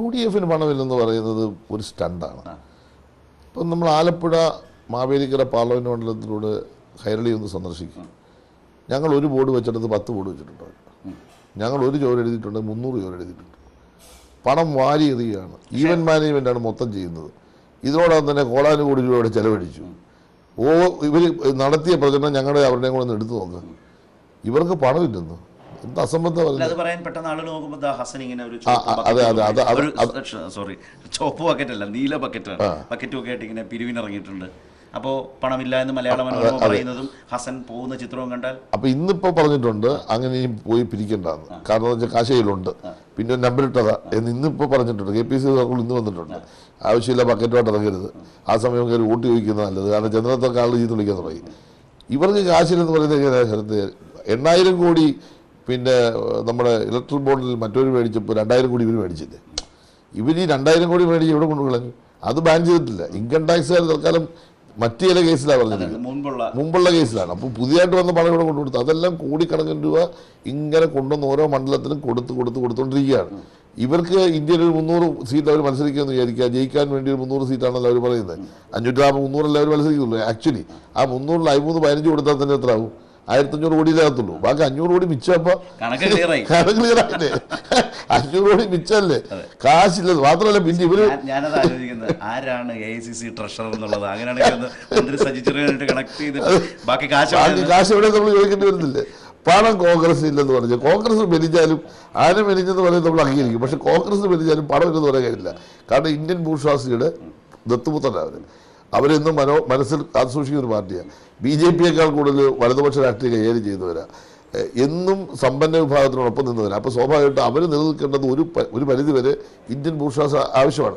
UDF-ന് പണമില്ലെന്ന് പറയുന്നത് ഒരു സ്റ്റണ്ടാണ്. ഇപ്പം നമ്മൾ ആലപ്പുഴ മാവേലിക്കര പാർലമെൻറ്റ് മണ്ഡലത്തിലൂടെ കൈരളി ഒന്ന് സന്ദർശിക്കും. ഞങ്ങൾ ഒരു ബോർഡ് വെച്ചിടത്ത് 10 ബോർഡ് വെച്ചിട്ടുണ്ട്. ഞങ്ങൾ ഒരു ചോര എഴുതിയിട്ടുണ്ട്, 300 ചോര എഴുതിയിട്ടുണ്ട്. പണം വാരി എറിയുകയാണ്. ഈവൻറ്റ് മാനേജ്മെൻറ്റാണ് മൊത്തം ചെയ്യുന്നത്. ഇതിനോടൊപ്പം തന്നെ കോടാനുകോടി രൂപയുടെ ചെലവഴിച്ചു. ഇവർ നടത്തിയ പ്രചരണം ഞങ്ങളുടെ അവരുടെയും കൂടെ ഒന്ന് എടുത്തു നോക്കുക. ഇവർക്ക് പണമില്ലെന്ന് എന്ത് അസംബന്ധം. അത് പറയാൻ പെട്ടെന്ന് ആളുകൾ നോക്കുമ്പോൾ ഹസൻ ഇങ്ങനെ ഒരു ചോപ്പ് ബക്കറ്റല്ല, നീല ബക്കറ്റാണ്, ബക്കറ്റും ഒക്കെ ആയിട്ട് ഇങ്ങനെ പിരിവിനിറങ്ങിയിട്ടുണ്ട്. അപ്പോൾ പണമില്ല എന്ന് മലയാള മനോരമ പറയുന്നതും ഹസൻ പോകുന്ന ചിത്രവും കണ്ടാൽ അപ്പോൾ ഇന്നിപ്പോൾ പറഞ്ഞിട്ടുണ്ട് അങ്ങനെയും പോയി പിരിക്കേണ്ടതെന്ന്. കാരണം എന്ന് വെച്ചാൽ കാശയിലുണ്ട്, പിന്നെ നമ്പർ ഇട്ടതാ എന്ന് ഇന്നിപ്പോൾ പറഞ്ഞിട്ടുണ്ട്. KPC സർക്കിൾ ഇന്ന് വന്നിട്ടുണ്ട്. ആവശ്യമില്ല ബക്കറ്റുമായിട്ട് ഇറങ്ങരുത്, ആ സമയം കയറി വോട്ട് ചോദിക്കുന്നത് നല്ലത്. കാരണം ചന്ദ്രത്തൊക്കെ ആൾ ചെയ്ത് വിളിക്കാൻ തുടങ്ങി. ഇവർക്ക് കാശില്ലെന്ന് പറയുന്നത് സ്ഥലത്ത് 8,000 കോടി പിന്നെ നമ്മുടെ ഇലക്ട്രിക് ബോർഡിൽ മറ്റൊരു മേടിച്ചപ്പോൾ 2,000 കോടി ഇവർ മേടിച്ചില്ലേ. ഇവർ ഈ 2,000 കോടി മേടിച്ച് ഇവിടെ കൊണ്ടു കളഞ്ഞു. അത് ബാൻ ചെയ്തിട്ടില്ല. ഇൻകം ടാക്സുകാർ തൽക്കാലം മറ്റു ചില കേസിലാണ് പറഞ്ഞത്, മുമ്പുള്ള കേസിലാണ്. അപ്പോൾ പുതിയതായിട്ട് വന്ന പണം ഇവിടെ കൊണ്ടുകൊടുത്തു. അതെല്ലാം കോടിക്കണക്കിന് രൂപ ഇങ്ങനെ കൊണ്ടുവന്ന് ഓരോ മണ്ഡലത്തിലും കൊടുത്തുകൊണ്ടിരിക്കുകയാണ്. ഇവർക്ക് ഇന്ത്യയിൽ ഒരു 300 സീറ്റ് അവർ മത്സരിക്കുമെന്ന് വിചാരിക്കുക. ജയിക്കാൻ വേണ്ടി ഒരു 300 സീറ്റാണല്ലോ അവർ പറയുന്നത്. 500 അവർ മത്സരിക്കുള്ളൂ. ആക്ച്വലി ആ 300-ൽ 15 കൊടുത്താൽ തന്നെ എത്ര ആവും? 1,500 കോടിയിലകത്തുള്ളൂ. ബാക്കി 500 കോടി മിച്ചപ്പോൾ കണക്ക് ക്ലിയറായില്ലേ? 500 കോടി മിച്ചല്ലേ, കാശില്ല. മാത്രമല്ല പിന്നെ ഇവര് ഞാനത് ആലോചിക്കുന്നത് ആരാണ് AICC ട്രഷറർ എന്നുള്ളത്. അങ്ങനെയാണെങ്കിൽ മന്ത്രി സജി ചെറിയാനായിട്ട് കണക്ട് ചെയ്തിട്ട് ബാക്കി കാശ് എവിടെ നമ്മൾ ചോദിക്കേണ്ടി വരുന്നില്ലേ? പണം കോൺഗ്രസ് ഇല്ലെന്ന് പറഞ്ഞാൽ കോൺഗ്രസ് മെലിഞ്ഞാലും ആന മെലിഞ്ഞെന്ന് പറയുന്നത് നമ്മൾ അംഗീകരിക്കും. പക്ഷെ കോൺഗ്രസ് മെലിഞ്ഞാലും പണം ഇല്ലെന്ന് പറയാൻ കഴിയില്ല. കാരണം ഇന്ത്യൻ ബൂർഷ്വാസിയുടെ ദത്തുപുത്രനാണ് അവരെന്നും മനസ്സിൽ കാത്തുസൂക്ഷിക്കുന്ന ഒരു പാർട്ടിയാണ്. BJP-യേക്കാൾ കൂടുതൽ വലതുപക്ഷ രാഷ്ട്രീയ കൈകാര്യം ചെയ്തവരാ, എന്നും സമ്പന്ന വിഭാഗത്തിനോടൊപ്പം നിന്നവരാ. അപ്പോൾ സ്വാഭാവികമായിട്ട് അവർ നിലനിൽക്കേണ്ടത് ഒരു പരിധി വരെ ഇന്ത്യൻ ബൂർഷ്വാസ് ആവശ്യമാണ്.